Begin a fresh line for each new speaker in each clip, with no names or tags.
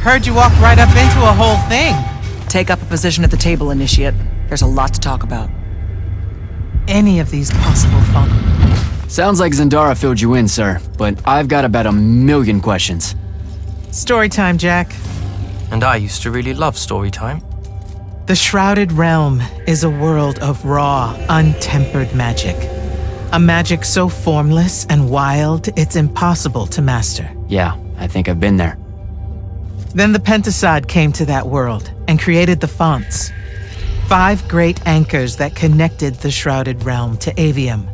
Heard you walked right up into a whole thing.
Take up a position at the table, Initiate. There's a lot to talk about.
Any of these possible fun.
Sounds like Zendara filled you in, sir, but I've got about 1,000,000 questions.
Story time, Jack.
And I used to really love story time.
The Shrouded Realm is a world of raw, untempered magic. A magic so formless and wild, it's impossible to master.
Yeah, I think I've been there.
Then the Pentasod came to that world and created the fonts. 5 great anchors that connected the Shrouded Realm to Aveum.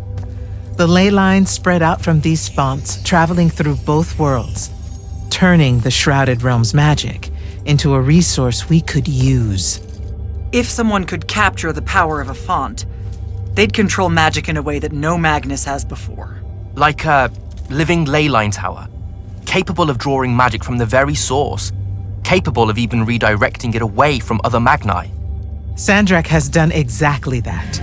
The ley lines spread out from these fonts, traveling through both worlds, turning the Shrouded Realm's magic into a resource we could use.
If someone could capture the power of a font, they'd control magic in a way that no Magnus has before.
Like a living leyline tower, capable of drawing magic from the very source, capable of even redirecting it away from other Magni.
Sandrak has done exactly that.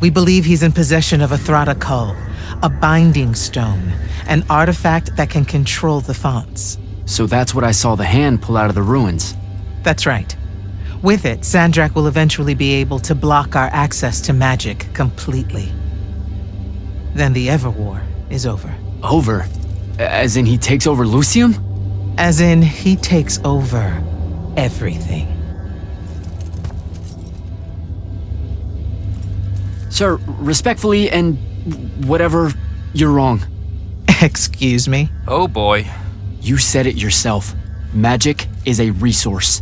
We believe he's in possession of a Thrata Cull, a binding stone, an artifact that can control the fonts.
So that's what I saw the hand pull out of the ruins.
That's right. With it, Sandrak will eventually be able to block our access to magic completely. Then the Everwar is over.
Over? As in he takes over Lucium?
As in, he takes over everything.
Sir, respectfully and whatever, you're wrong.
Excuse me?
Oh boy.
You said it yourself. Magic is a resource.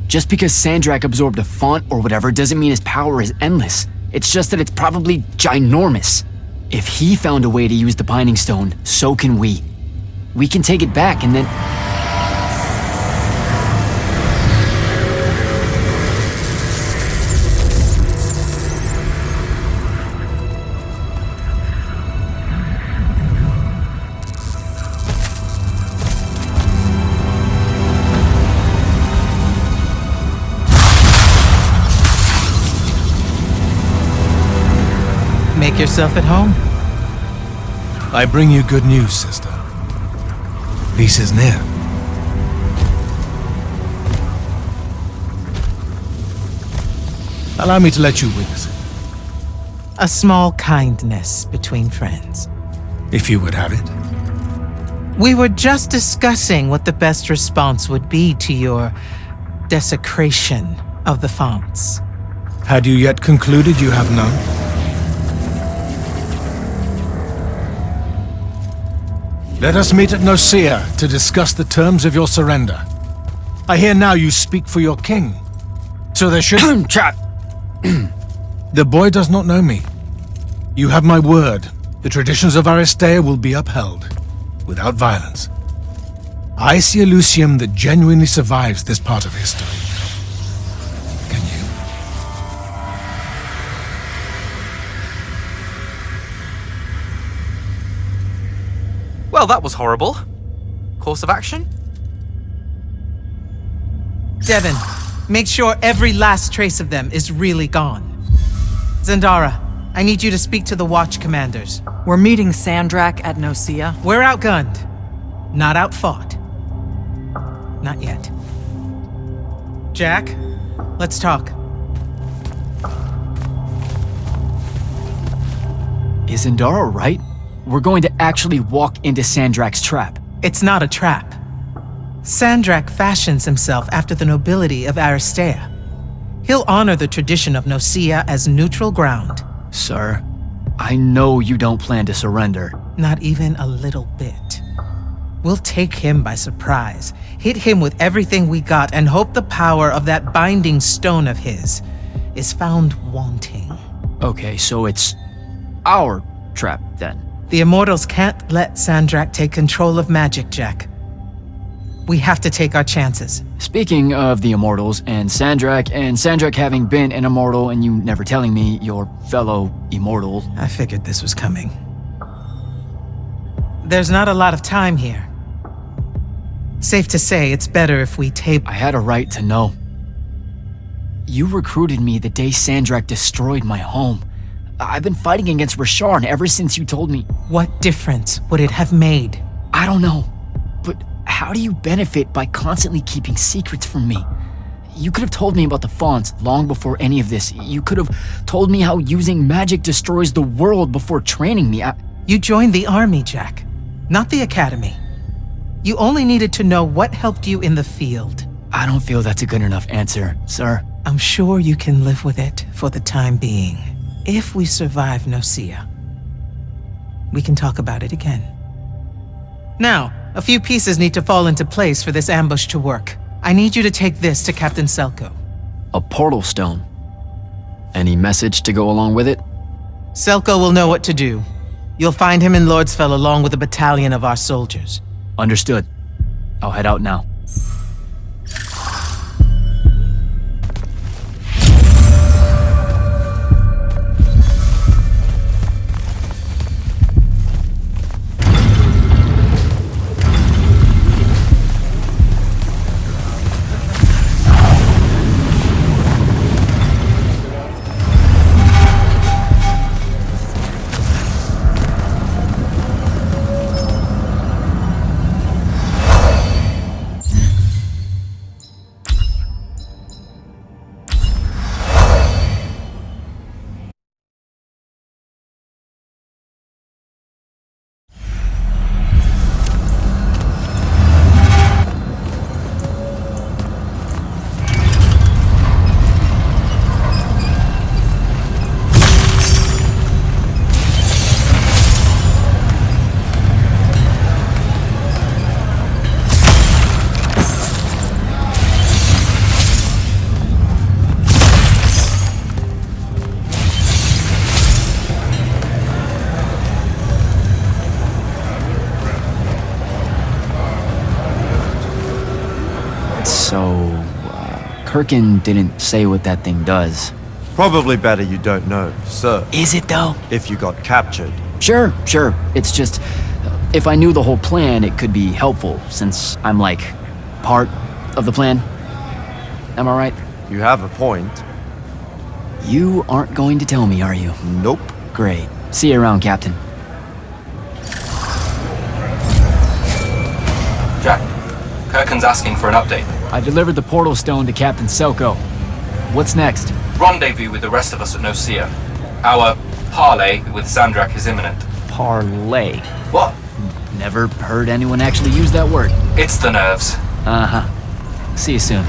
Just because Sandrak absorbed a font or whatever doesn't mean his power is endless. It's just that it's probably ginormous. If he found a way to use the Binding Stone, so can we. We can take it back and then...
Make yourself at home.
I bring you good news, sister. Peace is near. Allow me to let you witness it,
A small kindness between friends.
if you would have it.
We were just discussing what the best response would be to your desecration of the fonts.
Had you yet concluded you have none? Let us meet at Nicaea to discuss the terms of your surrender. I hear now you speak for your king, so there should...
Trap!
The boy does not know me. You have my word. The traditions of Aristea will be upheld, without violence. I see a Lucium that genuinely survives this part of history. Can you?
Well, that was horrible. Course of action?
Devin, make sure every last trace of them is really gone. Zendara, I need you to speak to the Watch commanders.
We're meeting Sandrak at Nicaea.
We're outgunned, not outfought. Not yet. Jack, let's talk.
Is Zendara right? We're going to actually walk into Sandrak's trap.
It's not a trap. Sandrak fashions himself after the nobility of Aristea. He'll honor the tradition of Nicaea as neutral ground.
Sir, I know you don't plan to surrender.
Not even a little bit. We'll take him by surprise, hit him with everything we got, and hope the power of that binding stone of his is found wanting.
Okay, so it's our trap then.
The Immortals can't let Sandrak take control of magic, Jack. We have to take our chances.
Speaking of the Immortals and Sandrak having been an Immortal and you never telling me your fellow Immortal.
I figured this was coming. There's not a lot of time here. Safe to say, it's better if we
I had a right to know. You recruited me the day Sandrak destroyed my home. I've been fighting against Rasharn ever since you told me.
What difference would it have made?
I don't know, but how do you benefit by constantly keeping secrets from me? You could have told me about the fonts long before any of this. You could have told me how using magic destroys the world before training me.
You joined the army, Jack, not the academy. You only needed to know what helped you in the field.
I don't feel that's a good enough answer, sir.
I'm sure you can live with it for the time being. If we survive Nocia, we can talk about it again. Now, a few pieces need to fall into place for this ambush to work. I need you to take this to Captain Selko.
A portal stone. Any message to go along with it?
Selko will know what to do. You'll find him in Lordsfell along with a battalion of our soldiers.
Understood. I'll head out now. Kirkin didn't say what that thing does.
Probably better you don't know, sir.
Is it though?
If you got captured.
Sure. It's just, if I knew the whole plan, it could be helpful, since I'm like, part of the plan. Am I right?
You have a point.
You aren't going to tell me, are you?
Nope.
Great. See you around, Captain.
Jack, Kirkin's asking for an update.
I delivered the portal stone to Captain Selko. What's next?
Rendezvous with the rest of us at Nocia. Our parley with Sandrak is imminent.
Parlay.
What?
Never heard anyone actually use that word.
It's the nerves.
Uh-huh. See you soon.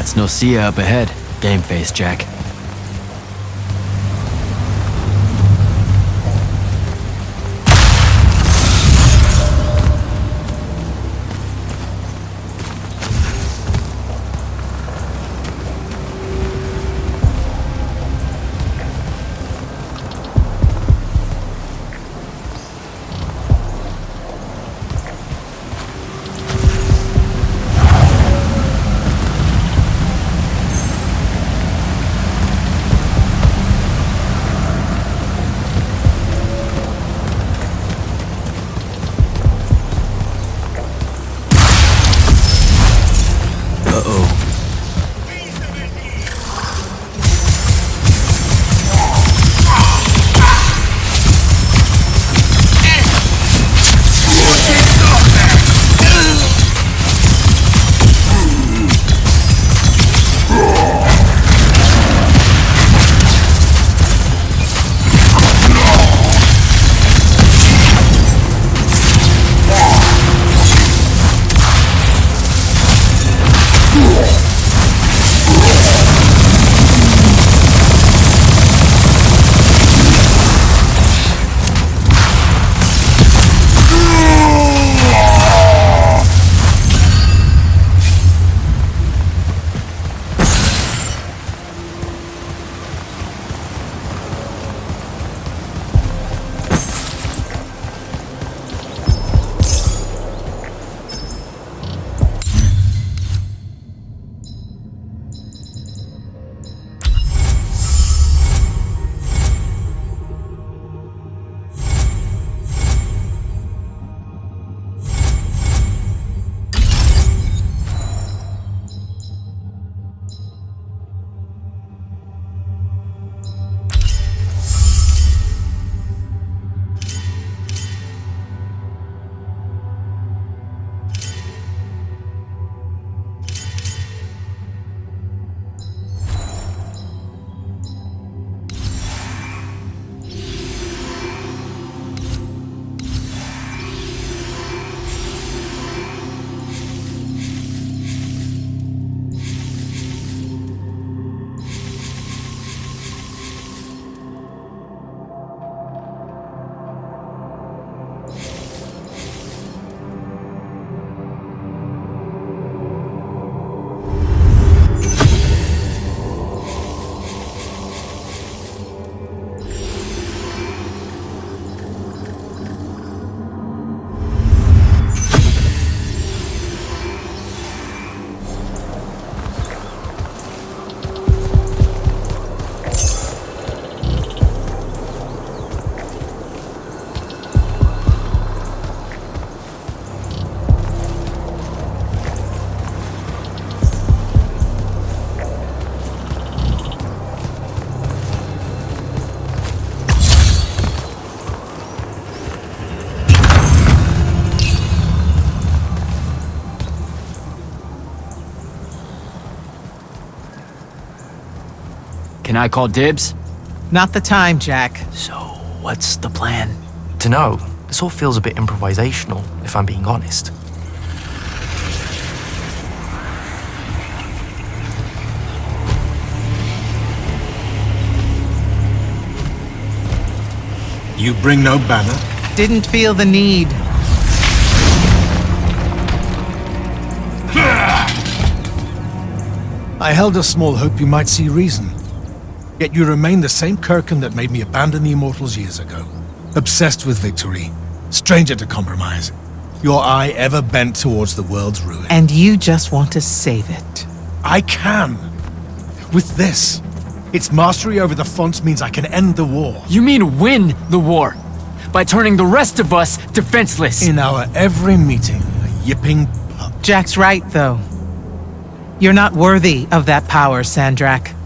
That's Nocia up ahead. Game face, Jack. Can I call dibs?
Not the time, Jack.
So, what's the plan?
Dunno. This all feels a bit improvisational, if I'm being honest.
You bring no banner?
Didn't feel the need.
I held a small hope you might see reason. Yet you remain the same Kirkin that made me abandon the Immortals years ago. Obsessed with victory, stranger to compromise. Your eye ever bent towards the world's ruin.
And you just want to save it.
I can. With this. Its mastery over the fonts means I can end the war.
You mean win the war? By turning the rest of us defenseless?
In our every meeting, a yipping pup.
Jack's right, though. You're not worthy of that power, Sandrak.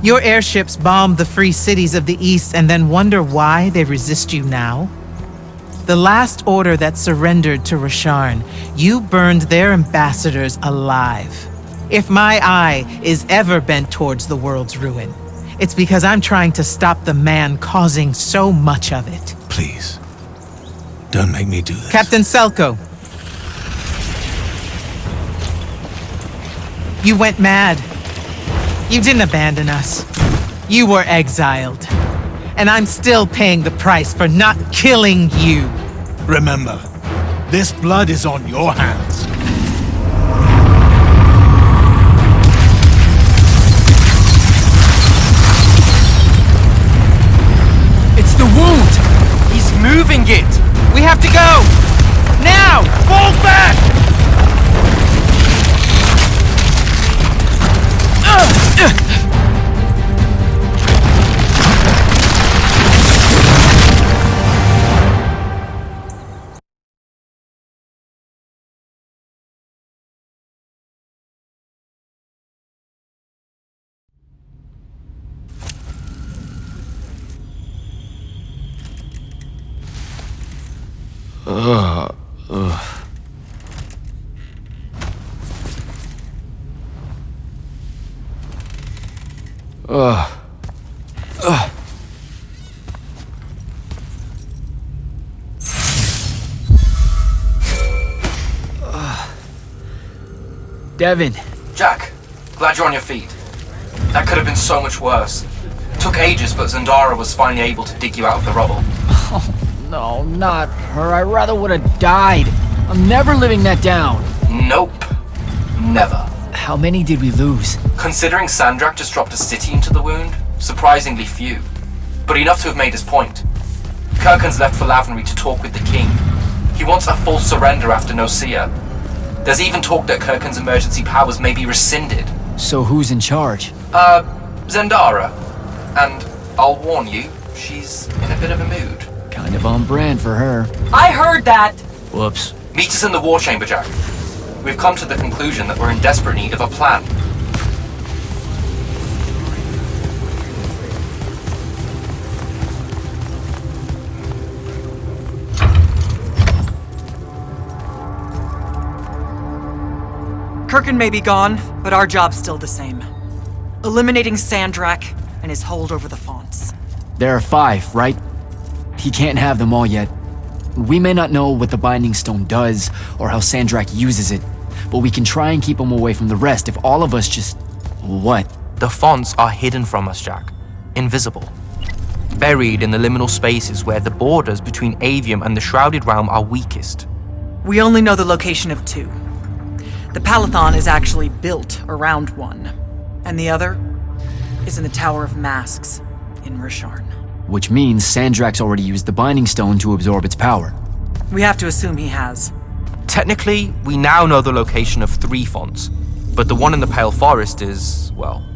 Your airships bomb the free cities of the East and then wonder why they resist you now? The last order that surrendered to Rasharn, you burned their ambassadors alive. If my eye is ever bent towards the world's ruin, it's because I'm trying to stop the man causing so much of it.
Please, don't make me do this.
Captain Selko. You went mad. You didn't abandon us. You were exiled. And I'm still paying the price for not killing you.
Remember, this blood is on your hands.
It's the wound!
He's moving it!
We have to go! Now! Fall back!
Devin.
Jack, glad you're on your feet. That could have been so much worse. Took ages, but Zendara was finally able to dig you out of the rubble.
No, not her. I rather would have died. I'm never living that down.
Nope. Never.
How many did we lose?
Considering Sandrak just dropped a city into the wound, surprisingly few. But enough to have made his point. Kirkhan's left for Lavenry to talk with the king. He wants a full surrender after Nocia. There's even talk that Kirkhan's emergency powers may be rescinded.
So who's in charge?
Zendara. And I'll warn you, she's in a bit of a mood.
Kind of on brand for her.
I heard that!
Whoops.
Meet us in the war chamber, Jack. We've come to the conclusion that we're in desperate need of a plan.
Kirkhan may be gone, but our job's still the same. Eliminating Sandrak and his hold over the fonts.
There are 5, right? He can't have them all yet. We may not know what the Binding Stone does, or how Sandrak uses it, but we can try and keep him away from the rest if all of us just... What?
The fonts are hidden from us, Jack. Invisible. Buried in the liminal spaces where the borders between Aveum and the Shrouded Realm are weakest.
We only know the location of 2. The Palathon is actually built around one, and the other is in the Tower of Masks in Rasharn.
Which means Sandrak's already used the Binding Stone to absorb its power.
We have to assume he has.
Technically, we now know the location of 3 fonts, but the one in the Pale Forest is, well,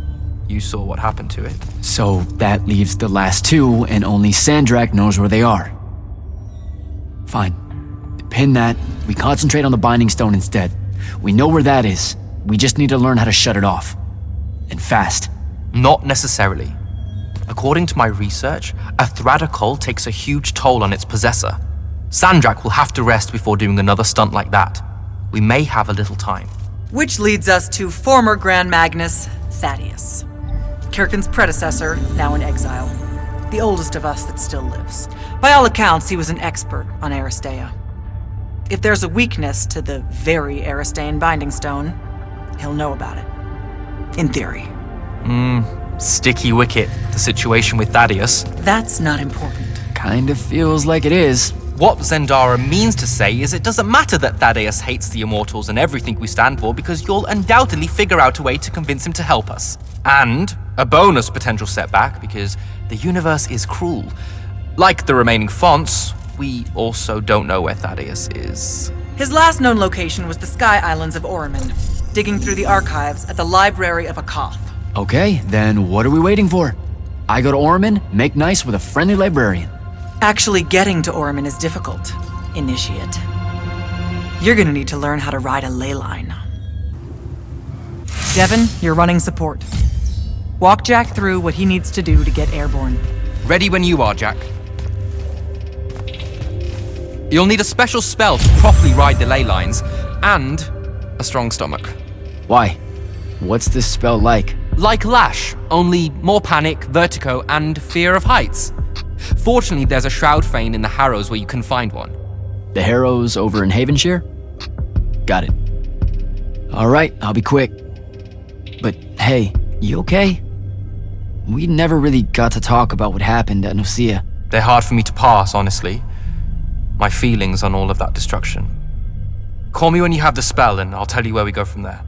you saw what happened to it.
So that leaves the last 2, and only Sandrak knows where they are. Fine. Pin that. We concentrate on the Binding Stone instead. We know where that is. We just need to learn how to shut it off. And fast.
Not necessarily. According to my research, a Thradda cull takes a huge toll on its possessor. Sandrak will have to rest before doing another stunt like that. We may have a little time.
Which leads us to former Grand Magnus Thaddeus. Kirkhan's predecessor, now in exile. The oldest of us that still lives. By all accounts, he was an expert on Aristea. If there's a weakness to the very Aristean Binding Stone, he'll know about it. In theory.
Sticky wicket, the situation with Thaddeus.
That's not important.
Kind of feels like it is.
What Zendara means to say is it doesn't matter that Thaddeus hates the Immortals and everything we stand for, because you'll undoubtedly figure out a way to convince him to help us. And a bonus potential setback, because the universe is cruel. Like the remaining fonts, we also don't know where Thaddeus is.
His last known location was the Sky Islands of Oromon, digging through the archives at the Library of Akoth.
Okay, then what are we waiting for? I go to Oromon, make nice with a friendly librarian.
Actually getting to Oromon is difficult, Initiate. You're gonna need to learn how to ride a ley line. Devin, you're running support. Walk Jack through what he needs to do to get airborne.
Ready when you are, Jack. You'll need a special spell to properly ride the ley lines, and a strong stomach.
Why? What's this spell like?
Like Lash, only more panic, vertigo, and fear of heights. Fortunately, there's a Shroud Fane in the Harrows where you can find one.
The Harrows over in Havenshire? Got it. All right, I'll be quick. Hey, you okay? We never really got to talk about what happened at Nicaea.
They're hard for me to pass, honestly. My feelings on all of that destruction. Call me when you have the spell and I'll tell you where we go from there.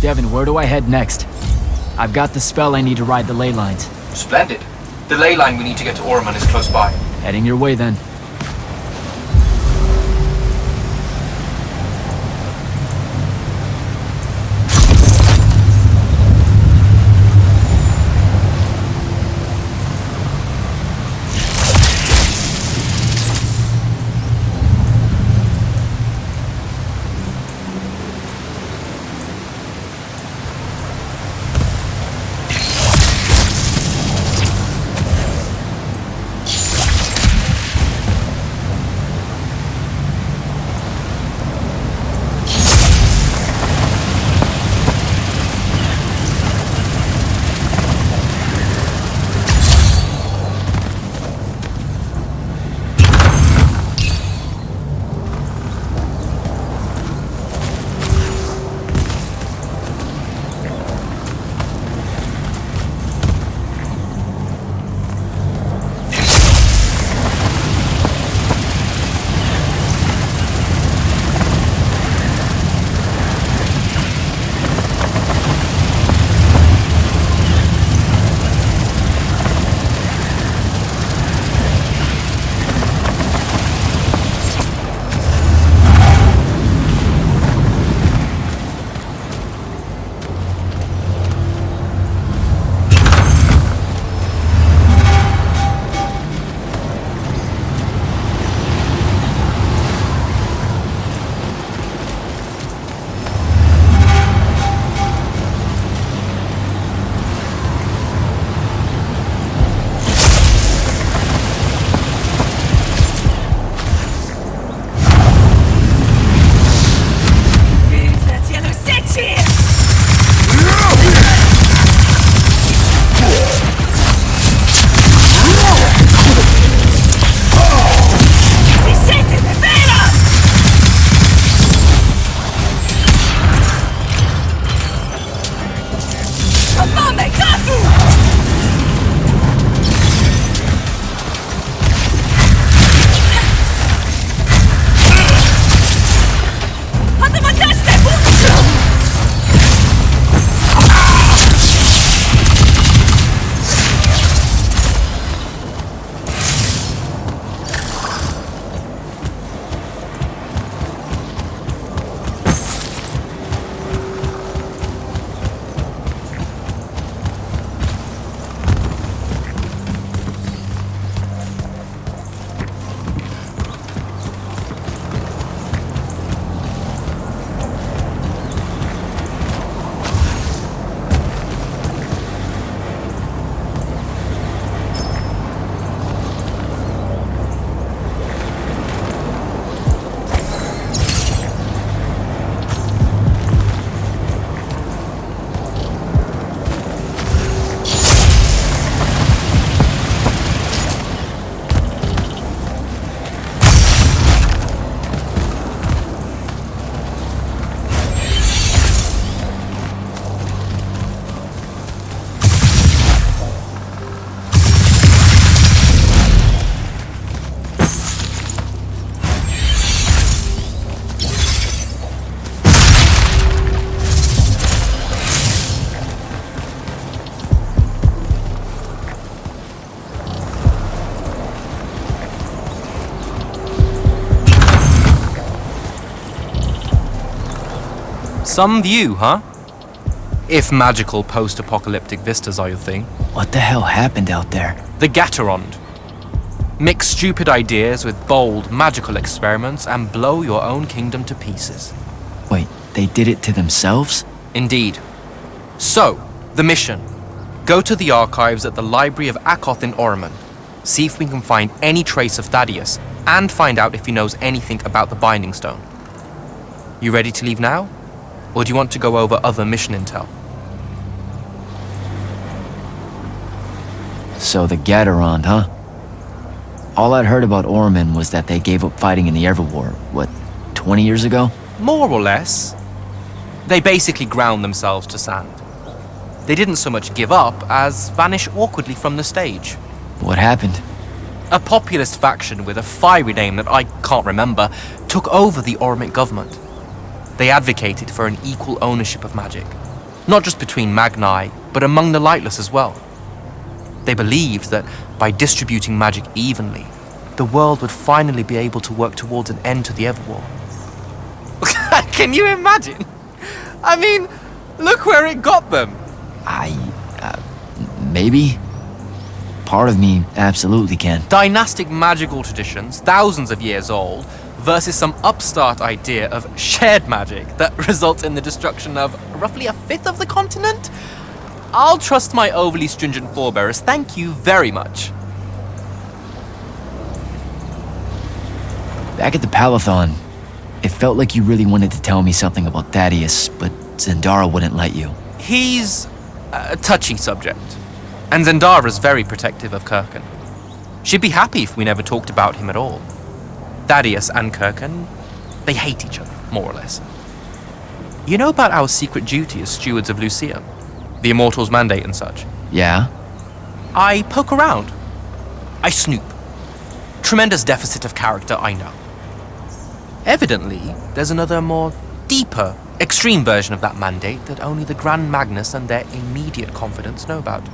Devin, where do I head next? I've got the spell I need to ride the ley lines.
Splendid. The ley line we need to get to Orman is close by.
Heading your way then.
Some view, huh? If magical post-apocalyptic vistas are your thing.
What the hell happened out there?
The Gatorond. Mix stupid ideas with bold, magical experiments and blow your own kingdom to pieces.
Wait, they did it to themselves?
Indeed. So, the mission. Go to the archives at the Library of Akoth in Orman. See if we can find any trace of Thaddeus, and find out if he knows anything about the Binding Stone. You ready to leave now? Or do you want to go over other mission intel?
So the Gatorond, huh? All I'd heard about Orman was that they gave up fighting in the Everwar, what, 20 years ago?
More or less. They basically ground themselves to sand. They didn't so much give up as vanish awkwardly from the stage.
What happened?
A populist faction with a fiery name that I can't remember took over the Ormic government. They advocated for an equal ownership of magic, Not just between Magni, but among the lightless as well. They believed that by distributing magic evenly, the world would finally be able to work towards an end to the Everwar. Can you imagine? I mean, look where it got them.
Maybe? Part of me absolutely can.
Dynastic magical traditions, thousands of years old, versus some upstart idea of shared magic that results in the destruction of roughly a fifth of the continent? I'll trust my overly stringent forebears, thank you very much.
Back at the Palathon, it felt like you really wanted to tell me something about Thaddeus, but Zendara wouldn't let you.
He's a touchy subject, and Zendara's very protective of Kirkan. She'd be happy if we never talked about him at all. Thaddeus and Kirkan, they hate each other, more or less. You know about our secret duty as stewards of Lucia? The Immortals' mandate and such?
Yeah?
I poke around. I snoop. Tremendous deficit of character, I know. Evidently, there's another more deeper, extreme version of that mandate that only the Grand Magnus and their immediate confidants know about.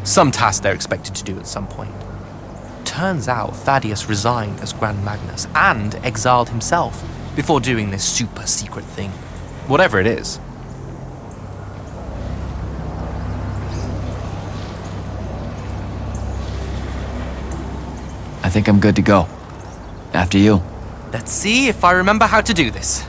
Some task they're expected to do at some point. Turns out Thaddeus resigned as Grand Magnus and exiled himself before doing this super secret thing. Whatever it is.
I think I'm good to go. After you.
Let's see if I remember how to do this.